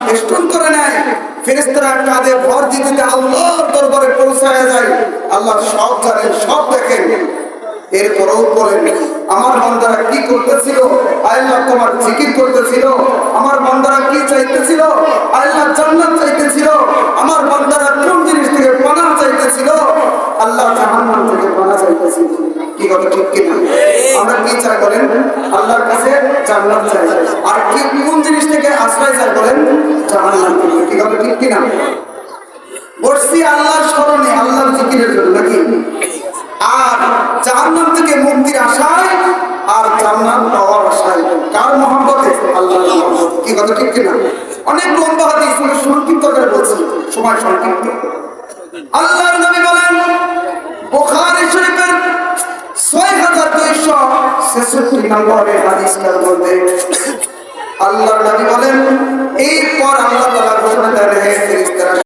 বেষ্টন করে নেয়, ফেরেশতারা কাঁধে ভর দিতে আল্লাহর দরবারে পৌঁছায় যায়। আল্লাহ সব জানেন, সব দেখেন। এরপরেও বলেন, আমার বান্দারা কি করতেছিল? আল্লাহ তোমার জিকির করতেছিল। আমার বান্দারা কি চাইতেছিল? আল্লাহ জান্নাত চাইতেছিল। আমার বান্দারা কোন জিনিস থেকে পানাহ চাইতেছিল? আল্লাহ জাহান্নাম থেকে পানাহ চাইতেছিল। কি কথা ঠিক কিনা? আমরা কি চাই বলেন? আল্লাহর কাছে জান্নাত চাই। আর কি কোন জিনিস থেকে আশ্রয় চাই বলেন? জাহান্নাম থেকে। কি কথা ঠিক কিনা? বসছি আল্লাহর স্মরণে, আল্লাহর জিকিরের জন্য নাকি? আর জাহান্নাম থেকে মুক্তির আশায় আর জান্নাত পাওয়ার আশায়। কার মহব্বতে? আল্লাহর মহব্বতে। কি কথা ঠিক কিনা? অনেক লম্বা হাদিস, সংক্ষিপ্ত করে বলছি, সময় সংক্ষিপ্ত। আল্লাহর নবী বলেন, বুখারী শরীফের 6266 নম্বরের হাদিসটার মধ্যে আল্লাহর নবী বলেন, এরপর